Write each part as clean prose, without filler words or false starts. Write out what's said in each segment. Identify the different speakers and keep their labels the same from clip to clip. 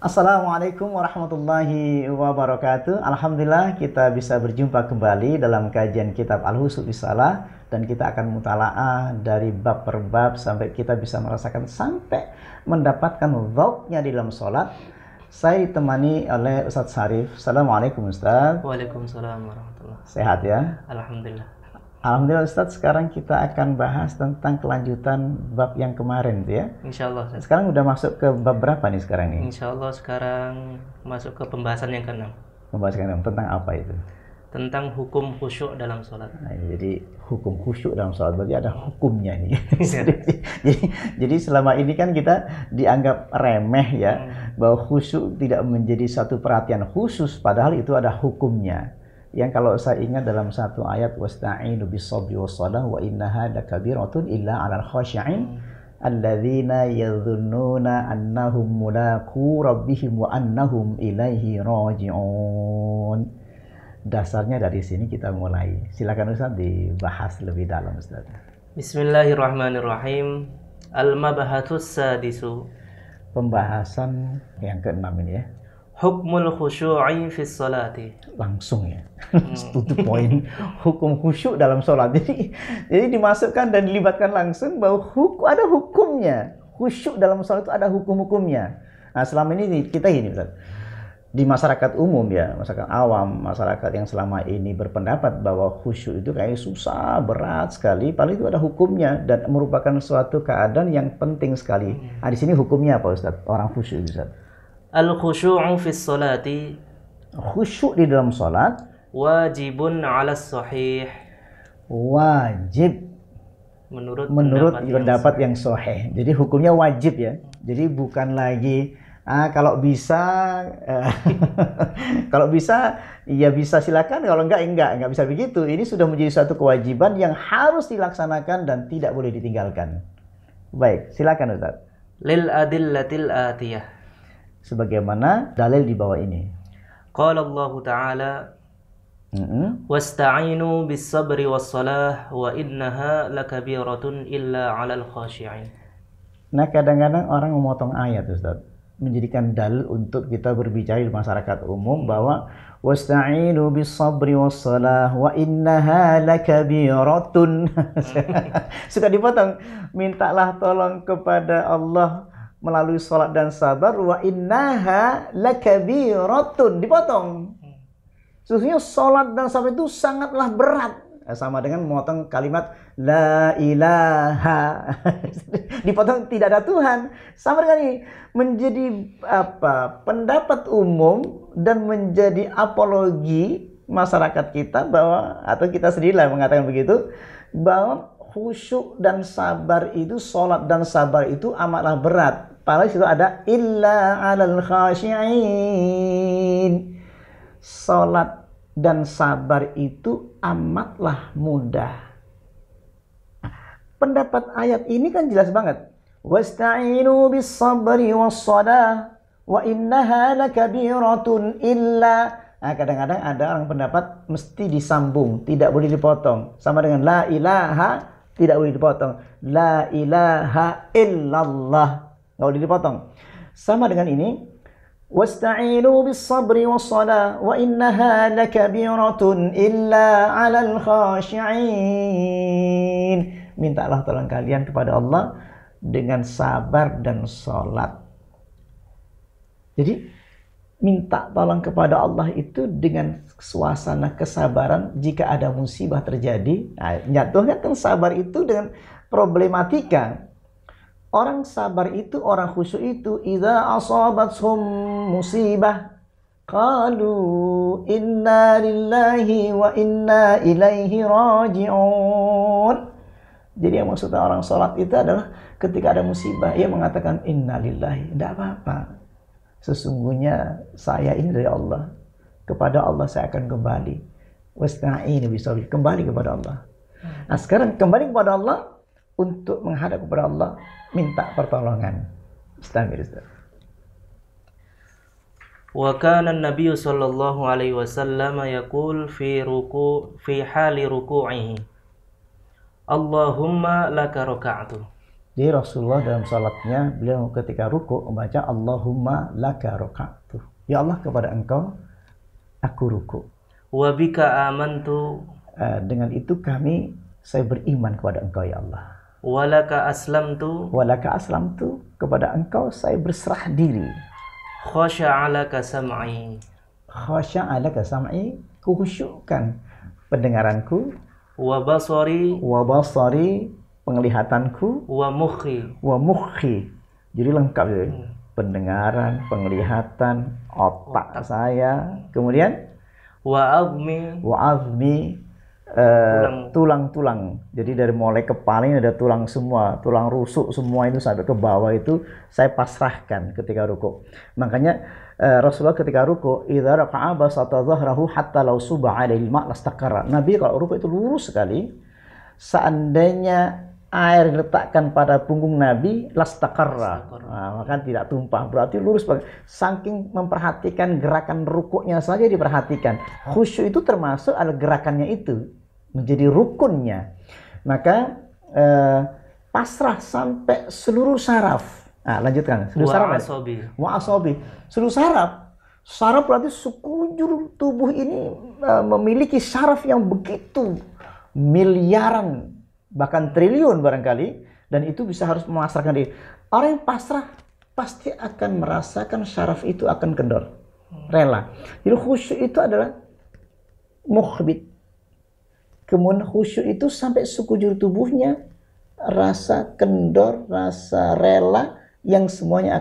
Speaker 1: Assalamualaikum warahmatullahi wabarakatuh. Alhamdulillah kita bisa berjumpa kembali dalam kajian kitab Al-Husu' bis Shalah, dan kita akan mutalaah dari bab per bab sampai kita bisa merasakan sampai mendapatkan dzauqnya di dalam sholat. Saya ditemani oleh Ustadz Syarif. Assalamualaikum Ustadz.
Speaker 2: Waalaikumsalam warahmatullahi.
Speaker 1: Sehat ya?
Speaker 2: Alhamdulillah.
Speaker 1: Alhamdulillah Ustadz, sekarang kita akan bahas tentang kelanjutan bab yang kemarin ya.
Speaker 2: Insyaallah.
Speaker 1: Sekarang udah masuk ke bab berapa nih sekarang nih?
Speaker 2: Insyaallah sekarang masuk ke pembahasan yang ke-6.
Speaker 1: Membahaskan tentang apa itu?
Speaker 2: Tentang hukum khusyuk dalam sholat.
Speaker 1: Nah, jadi hukum khusyuk dalam sholat berarti ada hukumnya nih. jadi selama ini kan kita dianggap remeh ya, bahwa khusyuk tidak menjadi satu perhatian khusus, padahal itu ada hukumnya. Yang kalau saya ingat dalam satu ayat, wasta'inu bis-sabri was-shalah wa innaha lakabiratun illa 'alal khashi'in alladzina yadhunnuna annahum mulaqu rabbihim wa annahum ilaihi raji'un. Dasarnya dari sini kita mulai. Silakan Ustaz dibahas lebih dalam Ustaz.
Speaker 2: Bismillahirrahmanirrahim. Al-mabhatus sadisu.
Speaker 1: Pembahasan yang ke-6 ini ya.
Speaker 2: Hukmul khusyu'i fi sholati.
Speaker 1: Langsung ya. To the point. Hukum khusyuk dalam sholat. Jadi dimasukkan dan dilibatkan langsung bahwa ada hukumnya. Khusyuk dalam sholat itu ada hukum-hukumnya. Nah, selama ini kita gini Ustaz. Di masyarakat umum ya, masyarakat awam, masyarakat yang selama ini berpendapat bahwa khusyuk itu kayak susah, berat sekali, padahal itu ada hukumnya dan merupakan suatu keadaan yang penting sekali. Nah, di sini hukumnya apa Ustaz? Orang khusyuk Ustaz.
Speaker 2: Al-khusyu'u fi sholati.
Speaker 1: Khusyuk di dalam sholat
Speaker 2: Wajibun 'ala sahih.
Speaker 1: Wajib menurut pendapat yang sahih. Jadi hukumnya wajib ya. Jadi bukan lagi kalau bisa kalau bisa ya bisa silakan, kalau enggak bisa begitu. Ini sudah menjadi suatu kewajiban yang harus dilaksanakan dan tidak boleh ditinggalkan. Baik, silakan Ustaz.
Speaker 2: Lil adillatil atiyah.
Speaker 1: Sebagaimana dalil di bawah ini.
Speaker 2: Qala Allah Ta'ala wasta'inu bis sabri was salah wa innaha lakabiratun illa 'alal khashi'in.
Speaker 1: Nah, kadang-kadang orang memotong ayat Ustaz, menjadikan dalil untuk kita berbicara di masyarakat umum bahwa wasta'inu bis sabri was salah wa innaha lakabiratun. Suka dipotong, mintalah tolong kepada Allah melalui salat dan sabar, wa innaha lakabiratun, dipotong. Sesungguhnya salat dan sabar itu sangatlah berat. Sama dengan memotong kalimat la ilaha. Dipotong, tidak ada Tuhan. Sama dengan ini, menjadi pendapat umum dan menjadi apologi masyarakat kita bahwa, atau kita sendirilah mengatakan begitu, bahwa khusyuk dan sabar itu, salat dan sabar itu amatlah berat. Padahal situ ada illa 'alal khashi'in. Salat dan sabar itu amatlah mudah. Pendapat ayat ini kan jelas banget. Wasta'inu bis sabri was shalah wa innaha lakabiratun illa. Nah, kadang-kadang ada orang pendapat mesti disambung, tidak boleh dipotong. Sama dengan la ilaha, tidak boleh dipotong. La ilaha illallah, nggak boleh dipotong. Sama dengan ini, wasta'inu bis sabri was shalah wa innaha lakabiratun illa 'alal khashi'in. Mintalah tolong kalian kepada Allah dengan sabar dan salat. Jadi minta tolong kepada Allah itu dengan suasana kesabaran jika ada musibah terjadi. Nah, nyatunya kan sabar itu dengan problematika. Orang sabar itu, orang khusyuk itu, idza asabathum musibah qalu inna lillahi wa inna ilaihi raji'un. Jadi yang maksudnya orang salat itu adalah ketika ada musibah, ia mengatakan inna lillahi, tidak apa-apa. Sesungguhnya saya ini dari Allah. Kepada Allah saya akan kembali. Wasta'inu bis-sabri, kembali kepada Allah. Nah, sekarang kembali kepada Allah untuk menghadap kepada Allah, minta pertolongan. Ustaz.
Speaker 2: Wa kana an-nabiy sallallahu alaihi wasallam yaqul fi hali ruku'ihi Allahumma laka raka'tu.
Speaker 1: Jadi Rasulullah dalam salatnya beliau ketika ruku membaca Allahumma laka raka'tu. Ya Allah, kepada Engkau aku ruku.
Speaker 2: Wa bika amantu.
Speaker 1: Dengan itu saya beriman kepada Engkau ya Allah.
Speaker 2: Walaka aslamtu.
Speaker 1: Walaka aslamtu, kepada Engkau saya berserah diri.
Speaker 2: Khasha'alaka sam'i.
Speaker 1: Khasha'alaka sam'i, kuhusyukkan pendengaranku.
Speaker 2: Wa basari.
Speaker 1: Wa basari, penglihatanku.
Speaker 2: Wa mukhi.
Speaker 1: Wa mukhi, jadi lengkap ya. Pendengaran, penglihatan, otak saya. Kemudian
Speaker 2: Wa azmi.
Speaker 1: Wa azmi, tulang-tulang. Jadi dari mulai kepala ini ada tulang semua, tulang rusuk semua itu sampai ke bawah itu saya pasrahkan ketika ruku. Makanya Rasulullah ketika ruku, idza raka'a basata dhahrahu hatta law suba 'alaihi al-ma' lastaqarra. Nabi kalau ruku itu lurus sekali. Seandainya air diletakkan pada punggung Nabi, lastaqarra. Maka tidak tumpah, berarti lurus. Saking memperhatikan gerakan rukuknya saja diperhatikan. Khusyuk itu termasuk ada gerakannya itu, menjadi rukunnya. Maka pasrah sampai seluruh saraf. Lanjutkan. Seluruh saraf. Wa asabi. Seluruh saraf. Saraf berarti sekujur tubuh ini memiliki saraf yang begitu miliaran, bahkan triliun barangkali, dan itu bisa harus memasrahkan diri. Orang yang pasrah pasti akan merasakan syaraf itu akan kendor, rela. Jadi khusyuk itu adalah mukhbit. Kemudian khusyuk itu sampai sekujur tubuhnya, rasa kendor, rasa rela, yang semuanya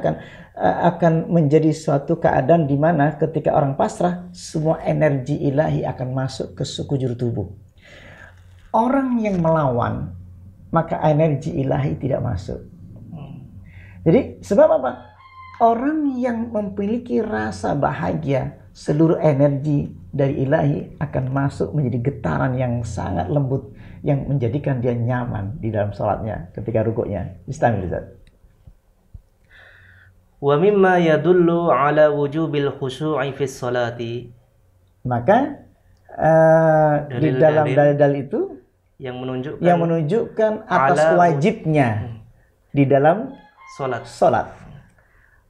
Speaker 1: akan menjadi suatu keadaan di mana ketika orang pasrah, semua energi ilahi akan masuk ke sekujur tubuh. Orang yang melawan, maka energi ilahi tidak masuk. Jadi sebab apa? Orang yang memiliki rasa bahagia, seluruh energi dari ilahi akan masuk menjadi getaran yang sangat lembut, yang menjadikan dia nyaman di dalam salatnya ketika rukuknya. Bismillah.
Speaker 2: Wa mimma yadullu ala wujubil khusyu'i fi sholati.
Speaker 1: Maka di dalam dalil-dalil itu
Speaker 2: yang
Speaker 1: menunjukkan atas wajibnya di dalam salat.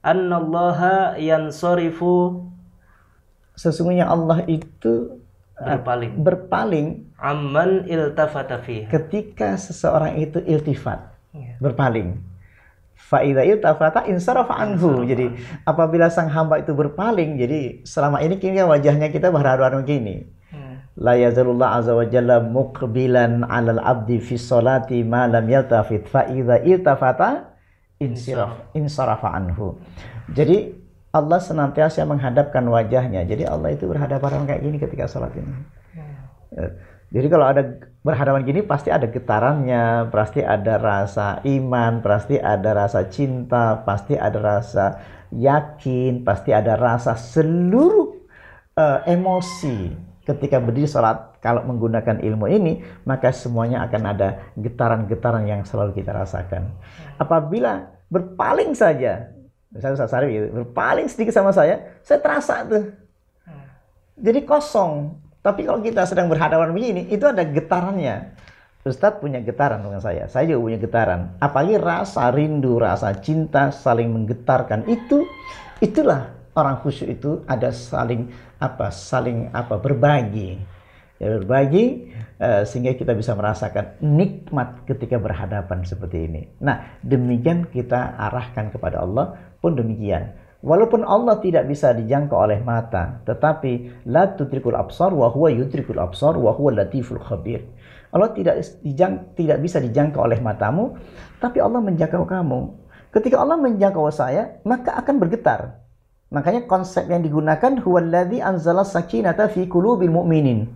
Speaker 2: Annallaha yansarifu,
Speaker 1: sesungguhnya Allah itu berpaling
Speaker 2: amman iltafata fiha,
Speaker 1: ketika seseorang itu iltifat, berpaling. Fa idza iltafata insarafa anhu. Jadi apabila sang hamba itu berpaling, jadi selama ini wajahnya kita berhadapan begini. La yazalullah azza wa jalla muqbilan 'alal 'abdi fi sholati ma lam yaltafit fa idza iltafata insarafa anhu. Jadi Allah senantiasa menghadapkan wajahnya. Jadi Allah itu berhadapan kayak gini ketika sholat ini. Jadi kalau ada berhadapan gini pasti ada getarannya, pasti ada rasa iman, pasti ada rasa cinta, pasti ada rasa yakin, pasti ada rasa seluruh emosi. Ketika berdiri sholat, kalau menggunakan ilmu ini, maka semuanya akan ada getaran-getaran yang selalu kita rasakan. Apabila berpaling saja, misalnya Ustaz Sarif gitu, berpaling sedikit sama saya terasa tuh. Jadi kosong. Tapi kalau kita sedang berhadapan begini, itu ada getarannya. Ustadz punya getaran dengan saya juga punya getaran. Apalagi rasa rindu, rasa cinta saling menggetarkan. Itulah orang khusyuk itu ada saling berbagi. Ya, berbagi sehingga kita bisa merasakan nikmat ketika berhadapan seperti ini. Nah, demikian kita arahkan kepada Allah pun demikian. Walaupun Allah tidak bisa dijangkau oleh mata, tetapi la tudrikul absar wa huwa yudrikul absar wa huwa latiful khabir. Allah tidak bisa dijangkau oleh matamu, tapi Allah menjangkau kamu. Ketika Allah menjangkau saya, maka akan bergetar. Makanya konsep yang digunakan huwallazi anzala sakinata fi qulubil mu'minin.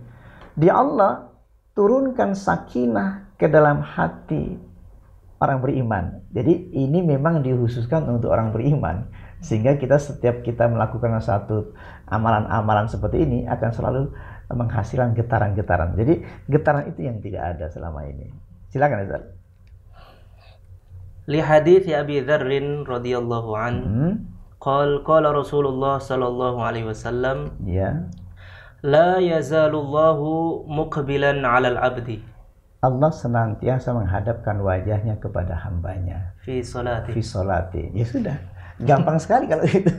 Speaker 1: Dia Allah turunkan sakinah ke dalam hati orang beriman. Jadi ini memang dikhususkan untuk orang beriman. Sehingga setiap kita melakukan satu amalan-amalan seperti ini akan selalu menghasilkan getaran-getaran. Jadi getaran itu yang tidak ada selama ini. Silakan Ustaz.
Speaker 2: Li hadits Abi Dzar radhiyallahu anhu, qala Rasulullah sallallahu alaihi wasallam,
Speaker 1: ya.
Speaker 2: La yazalullahu muqbilan 'alal 'abdi
Speaker 1: Allah senantiasa menghadapkan wajahnya kepada hambanya.
Speaker 2: Fi sholati.
Speaker 1: Fi sholati. Ya sudah, gampang sekali kalau itu.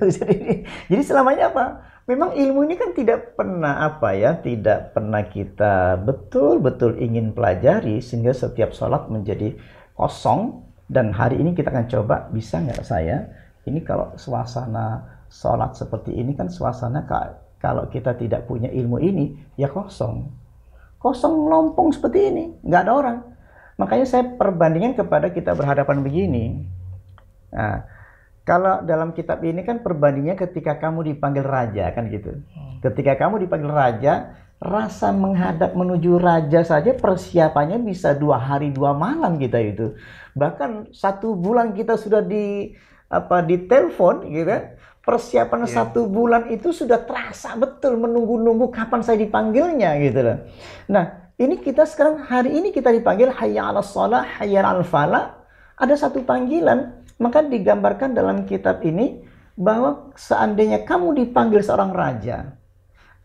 Speaker 1: Jadi selamanya apa? Memang ilmu ini kan tidak pernah tidak pernah kita betul-betul ingin pelajari sehingga setiap sholat menjadi kosong. Dan hari ini kita akan coba, bisa nggak saya? Ini kalau suasana sholat seperti ini kan suasana kalau kita tidak punya ilmu ini ya kosong melompong seperti ini, nggak ada orang. Makanya saya perbandingan kepada kita berhadapan begini. Nah, kalau dalam kitab ini kan perbandingannya ketika kamu dipanggil raja kan gitu. Ketika kamu dipanggil raja, rasa menghadap menuju raja saja persiapannya bisa 2 hari 2 malam kita itu. Bahkan 1 bulan kita sudah di telepon gitu kan. Persiapan 1 bulan itu sudah terasa betul, menunggu-nunggu kapan saya dipanggilnya gitu loh. Nah, ini kita sekarang hari ini kita dipanggil hayya 'alas shalah, hayya 'alal falah. Ada 1 panggilan, maka digambarkan dalam kitab ini bahwa seandainya kamu dipanggil seorang raja,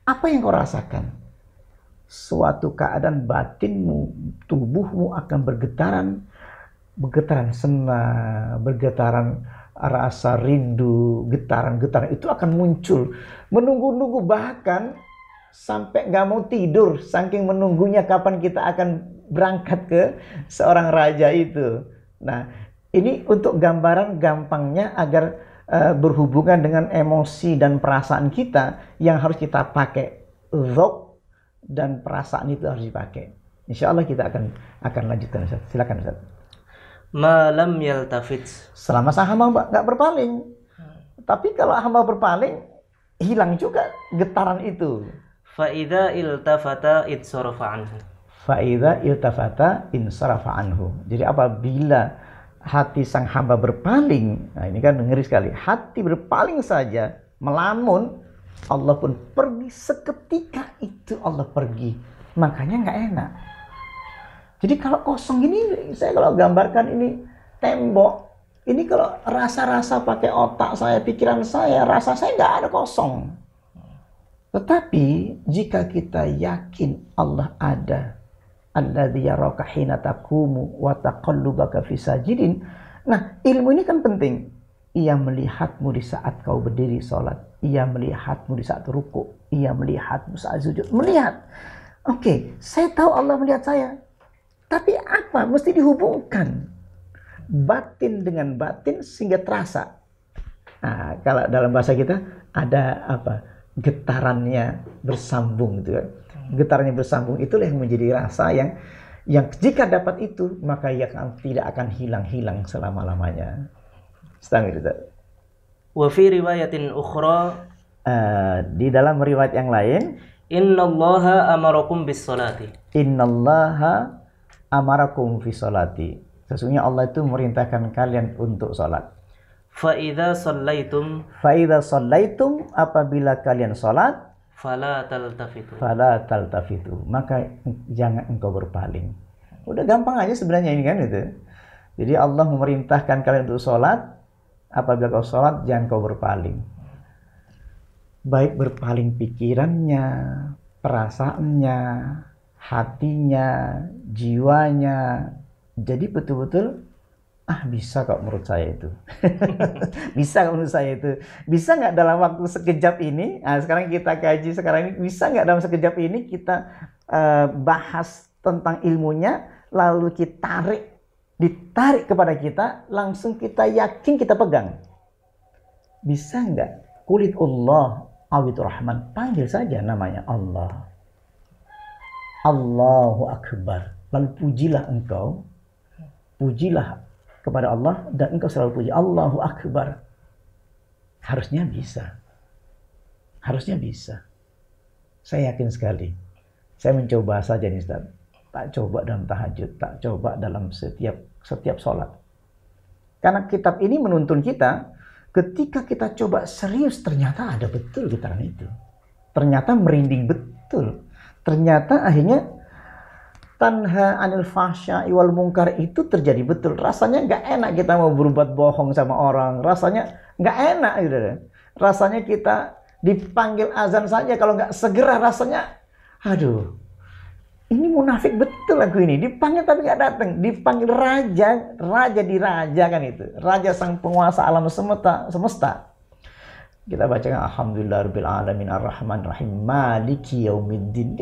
Speaker 1: apa yang kau rasakan? Suatu keadaan batinmu, tubuhmu akan bergetaran senang, bergetaran rasa rindu, getaran-getaran itu akan muncul. Menunggu-nunggu bahkan sampai nggak mau tidur, saking menunggunya kapan kita akan berangkat ke seorang raja itu. Nah, ini untuk gambaran gampangnya agar berhubungan dengan emosi dan perasaan kita yang harus kita pakai. Dzauq dan perasaan itu harus dipakai. Insya Allah kita akan lanjutkan, Ustaz. Silakan, Ustaz.
Speaker 2: Malam yaltafit.
Speaker 1: Selama sang hamba nggak berpaling. Tapi kalau hamba berpaling, hilang juga getaran itu.
Speaker 2: Fa'idha iltafata itsarafa anhu.
Speaker 1: Fa'idha iltafata insarafa anhu. Jadi apabila hati sang hamba berpaling, nah ini kan ngeri sekali. Hati berpaling saja, melamun, Allah pun pergi seketika itu, Allah pergi. Makanya nggak enak. Jadi kalau kosong gini, saya kalau gambarkan ini tembok, ini kalau rasa-rasa pakai otak saya, pikiran saya, rasa saya nggak ada kosong. Tetapi jika kita yakin Allah ada, alladzi yaraka hina taqumu wa taqallubaka fi sajidin. Nah, ilmu ini kan penting. Ia melihatmu di saat kau berdiri sholat, ia melihatmu di saat ruku, ia melihatmu saat sujud. Melihat. Oke, saya tahu Allah melihat saya. Tapi apa? Mesti dihubungkan batin dengan batin sehingga terasa. Nah, kalau dalam bahasa kita ada getarannya bersambung gitu kan. Getarannya bersambung itulah yang menjadi rasa yang jika dapat itu maka ia tidak akan hilang selama-lamanya. Setengah itu.
Speaker 2: Wa fi riwayatin ukhra,
Speaker 1: di dalam riwayat yang lain,
Speaker 2: innallaha amarakum bis salati.
Speaker 1: Innallaha amarakum fi sholati. Sesungguhnya Allah itu memerintahkan kalian untuk sholat.
Speaker 2: Fa idza shallaitum.
Speaker 1: Fa idza shallaitum, apabila kalian sholat,
Speaker 2: fala taltafitu.
Speaker 1: Fala taltafitu, maka jangan engkau berpaling. Udah gampang aja sebenarnya ini kan itu. Jadi Allah memerintahkan kalian untuk sholat. Apabila kau sholat, jangan kau berpaling. Baik berpaling pikirannya, perasaannya, hatinya, jiwanya. Jadi betul-betul bisa kok menurut saya itu. Bisa kok menurut saya itu. Bisa nggak dalam waktu sekejap ini, sekarang kita kaji sekarang ini, bisa nggak dalam sekejap ini kita bahas tentang ilmunya, lalu kita ditarik kepada kita, langsung kita yakin kita pegang. Bisa nggak? Kulit Allah awitur rahman, panggil saja namanya Allah. Allahu Akbar. Lalu pujilah engkau, pujilah kepada Allah dan engkau selalu puji Allahu Akbar. Harusnya bisa. Harusnya bisa. Saya yakin sekali. Saya mencoba saja nih Ustaz. Tak coba dalam tahajud, tak coba dalam setiap sholat. Karena kitab ini menuntun kita, ketika kita coba serius, ternyata ada betul getaran itu. Ternyata merinding betul. Ternyata akhirnya tanha anil fahsya'i wal munkar itu terjadi betul. Rasanya nggak enak kita mau berbuat bohong sama orang. Rasanya nggak enak gitu. Rasanya kita dipanggil azan saja kalau nggak segera, rasanya aduh. ini munafik betul aku ini, dipanggil tapi nggak datang, dipanggil raja dirajakan itu, raja sang penguasa alam semesta. Kita bacakan alhamdulillahirabbil alamin arrahmanir rahim maliki yaumiddin.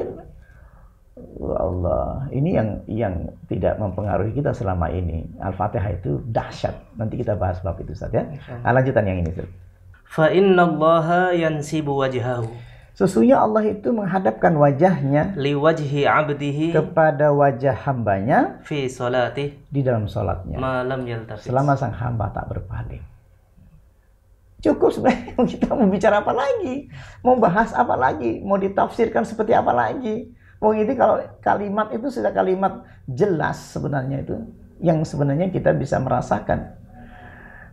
Speaker 1: Allah, ini yang tidak mempengaruhi kita selama ini. Al-Fatihah itu dahsyat. Nanti kita bahas bab itu Ustaz ya. Lanjutan yang ini Ustaz.
Speaker 2: Fa innallaha yansibu wajhahu.
Speaker 1: Sesungguhnya Allah itu menghadapkan wajahnya
Speaker 2: liwajhi 'abdihi
Speaker 1: kepada wajah hambanya
Speaker 2: fi salati
Speaker 1: di dalam salatnya.
Speaker 2: Malam yaltafit.
Speaker 1: Selama sang hamba tak berpaling. Cukup sebenarnya, kita mau bicara apa lagi? Mau bahas apa lagi? Mau ditafsirkan seperti apa lagi? Mau ini kalau kalimat itu sudah kalimat jelas sebenarnya itu. Yang sebenarnya kita bisa merasakan.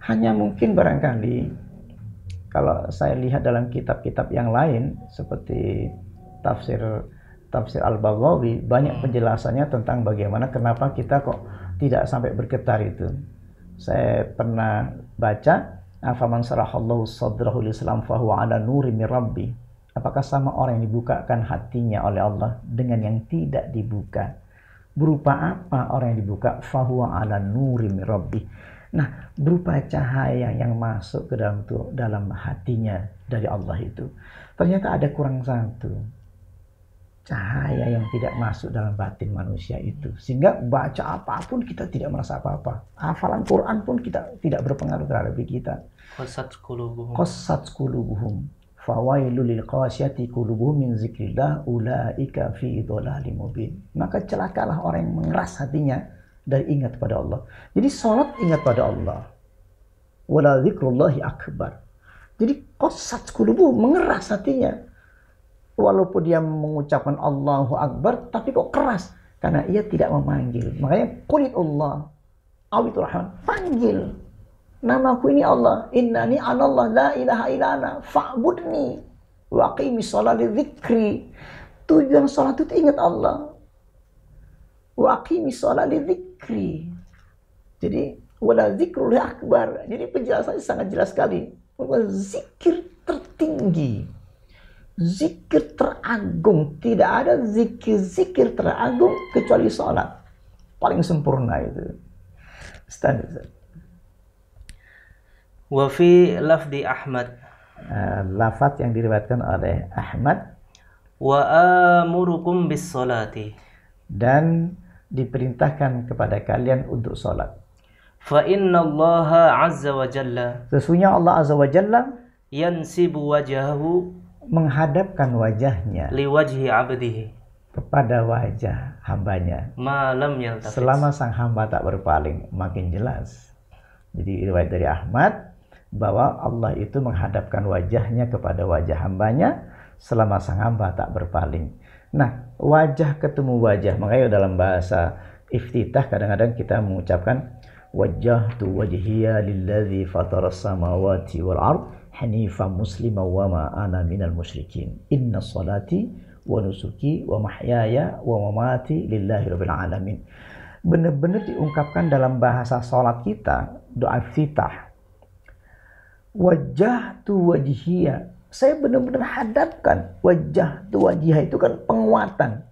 Speaker 1: Hanya mungkin barangkali kalau saya lihat dalam kitab-kitab yang lain seperti tafsir Al-Baghawi, banyak penjelasannya tentang bagaimana kenapa kita kok tidak sampai bergetar itu. Saya pernah baca afaman sarahallahu sadrahu lislam fahuwa ala nuri min rabbi. Apakah sama orang yang dibukakan hatinya oleh Allah dengan yang tidak dibuka? Berupa apa orang yang dibuka? Fahuwa ala nuri min rabbi. Nah, berupa cahaya yang masuk ke dalam hatinya dari Allah itu. Ternyata ada kurang satu. Cahaya yang tidak masuk dalam batin manusia itu. Sehingga baca apapun kita tidak merasa apa-apa. Hafalan Quran pun kita tidak berpengaruh terhadap kita.
Speaker 2: Qassat qulubuhum. Fawailul lil qasyati qulubuhum min zikrillah ulaika fi dhalalim mubin. Maka celakalah orang yang mengeras hatinya dari ingat pada Allah. Jadi salat ingat pada Allah. Wala dzikrullahi akbar. Jadi qassat qulubuhum, mengeras hatinya. Walaupun dia mengucapkan Allahu Akbar, tapi kok keras. Karena ia tidak memanggil. Makanya qulillah awitur rahman. Panggil. Namaku ini Allah. Innani anallah la ilaha illa ana. Fa'budni. Wa aqimis sholata li dzikri. Tujuan salat itu ingat Allah. Wa aqimis sholata li dzikri. Jadi wala dzikrul akbar. Jadi penjelasannya sangat jelas sekali. Zikir tertinggi. Zikir teragung, tidak ada zikir teragung kecuali sholat. Paling sempurna itu. Standar. Wa fi lafdi Ahmad.
Speaker 1: Lafaz yang diriwayatkan oleh Ahmad.
Speaker 2: Wa amurukum bis salati.
Speaker 1: Dan diperintahkan kepada kalian untuk sholat.
Speaker 2: Fa inna Allah azza wa jalla.
Speaker 1: Sesungguhnya Allah azza wa jalla
Speaker 2: yansibu wajhahu,
Speaker 1: menghadapkan wajahnya
Speaker 2: liwajhi 'abdihi,
Speaker 1: kepada wajah hambanya
Speaker 2: malam yaltafit,
Speaker 1: selama sang hamba tak berpaling. Makin jelas. Jadi riwayat dari Ahmad bahwa Allah itu menghadapkan wajahnya kepada wajah hambanya selama sang hamba tak berpaling. Nah, wajah ketemu wajah, makanya dalam bahasa iftitah kadang-kadang kita mengucapkan wajjahtu wajhiya lillazi fataras samawati wal ard hanifan muslima wa ma ana minal musyrikin. Inna salati wa nusuki wa mahyaya wa mamati lillahi rabbil alamin. Benar-benar diungkapkan dalam bahasa salat kita, doa iftitah. Wajjahtu wajhiya. Saya benar-benar hadapkan. Wajjahtu wajhiya itu kan penguatan.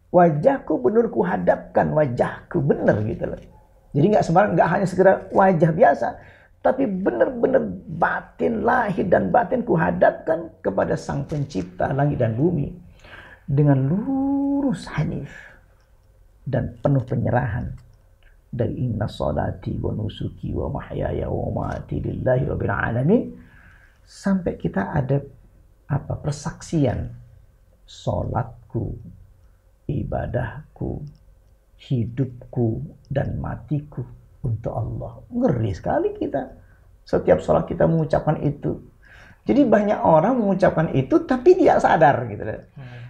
Speaker 1: Wajahku benar ku hadapkan, wajahku benar gitu loh. Jadi nggak sembarang, nggak hanya sekedar wajah biasa, tapi benar-benar batin, lahir dan batin ku hadapkan kepada Sang Pencipta langit dan bumi dengan lurus hanif dan penuh penyerahan. Dari inna salati wa nusuki wa mahyaya wa mamati lillahi rabbil alamin, sampai kita ada persaksian salatku, ibadahku, hidupku dan matiku untuk Allah. Ngeri sekali kita. Setiap sholat kita mengucapkan itu. Jadi banyak orang mengucapkan itu tapi dia sadar gitu.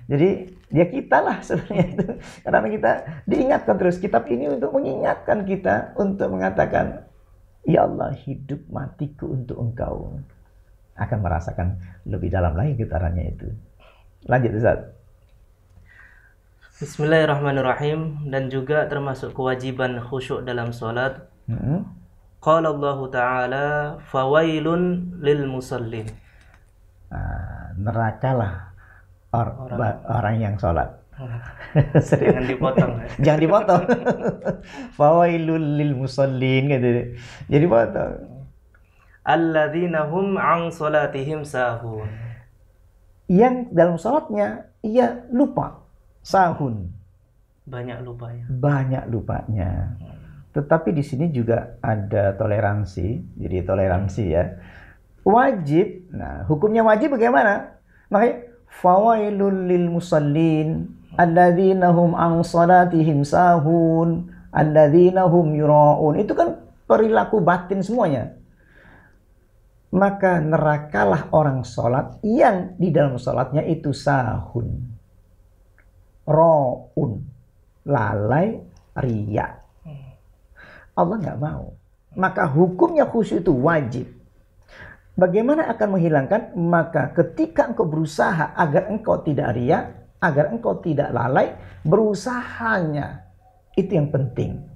Speaker 1: Jadi dia kita lah sebenarnya itu. Karena kita diingatkan terus. Kitab ini untuk mengingatkan kita, untuk mengatakan, ya Allah, hidup matiku untuk Engkau. Akan merasakan lebih dalam lagi getarannya itu. Lanjut Ustaz.
Speaker 2: Bismillahirrahmanirrahim. Dan juga termasuk kewajiban khusyuk dalam sholat. Qala Allah Ta'ala fawailun lil musallin.
Speaker 1: Nerakalah orang yang sholat.
Speaker 3: Jangan dipotong.
Speaker 1: Jangan dipotong. Fawailul lil musallin gitu. Jadi potong.
Speaker 3: Alladzina hum an salatihim sahun.
Speaker 1: Yang dalam salatnya ia lupa, sahun.
Speaker 3: Banyak lupanya.
Speaker 1: Banyak lupanya. Tetapi di sini juga ada toleransi. Jadi toleransi ya. Wajib. Nah, hukumnya wajib bagaimana? Makanya fawailul lil musallin alladzina hum an salatihim sahun alladzina hum yuraun. Itu kan perilaku batin semuanya. Maka nerakalah orang sholat yang di dalam sholatnya itu sahun, ro'un, lalai, riya. Allah nggak mau. Maka hukumnya khusyuk itu wajib. Bagaimana akan menghilangkan? Maka ketika engkau berusaha agar engkau tidak riya, agar engkau tidak lalai, berusahanya itu yang penting.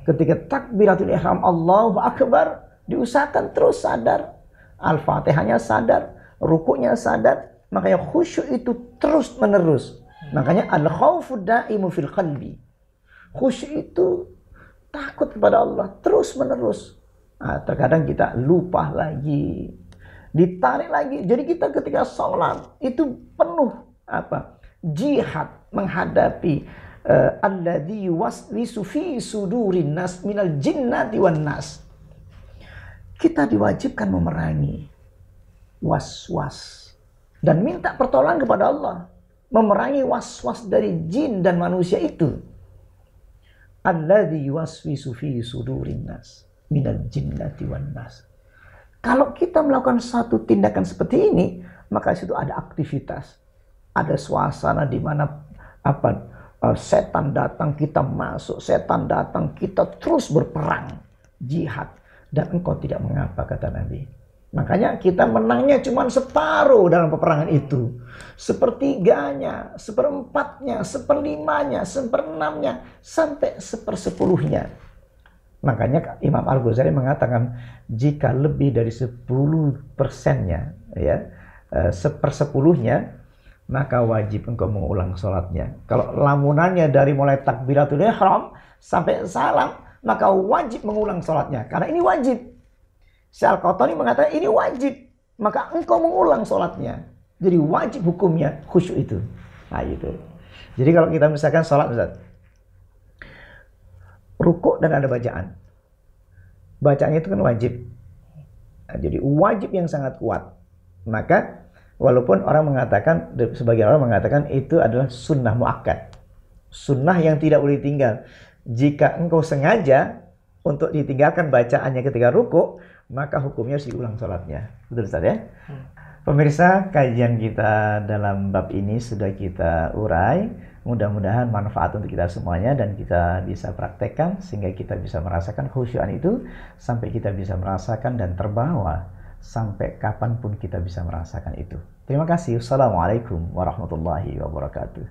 Speaker 1: Ketika takbiratul ihram Allahu Akbar, diusahakan terus sadar. Al-Fatihahnya sadar, rukuknya sadar, makanya khusyuk itu terus menerus. Makanya al-khaufu da'imu fil qalbi. Khusyuk itu takut kepada Allah terus menerus. Nah, terkadang kita lupa lagi, ditarik lagi. Jadi kita ketika sholat itu penuh jihad menghadapi alladzi yuwaswisu fi sudurin nas minal jinnati wan nas. Kita diwajibkan memerangi was-was dan minta pertolongan kepada Allah, memerangi was-was dari jin dan manusia itu. Alladzi yuwaswisu fi sudurin nas minal jinnati wan nas. Kalau kita melakukan satu tindakan seperti ini, maka di situ ada aktivitas, ada suasana di mana setan datang kita masuk, setan datang kita terus berperang, jihad. Dan engkau tidak mengapa, kata Nabi. Makanya kita menangnya cuma separuh dalam peperangan itu. Sepertiganya, seperempatnya, seperlimanya, seperenamnya, sampai sepersepuluhnya. Makanya Imam Al-Ghazali mengatakan jika lebih dari 10%-nya, ya, sepersepuluhnya, maka wajib engkau mengulang sholatnya. Kalau lamunannya dari mulai takbiratul ihram sampai salam, maka wajib mengulang sholatnya. Karena ini wajib. Syekh Al-Qahtani mengatakan ini wajib. Maka engkau mengulang sholatnya. Jadi wajib hukumnya khusyuk itu. Nah itu. Jadi kalau kita misalkan sholat, Ustaz, rukuk dan ada bacaan. Bacaannya itu kan wajib. Nah, jadi wajib yang sangat kuat. Maka walaupun orang mengatakan, sebagian orang mengatakan itu adalah sunnah muakkad. Sunnah yang tidak boleh ditinggal. Jika engkau sengaja untuk ditinggalkan bacaannya ketika ruku, maka hukumnya harus diulang sholatnya. Betul Ustaz ya? Pemirsa, kajian kita dalam bab ini sudah kita urai. Mudah-mudahan manfaat untuk kita semuanya dan kita bisa praktekkan sehingga kita bisa merasakan khusyuan itu sampai kita bisa merasakan dan terbawa sampai kapanpun kita bisa merasakan itu. Terima kasih. Wassalamualaikum warahmatullahi wabarakatuh.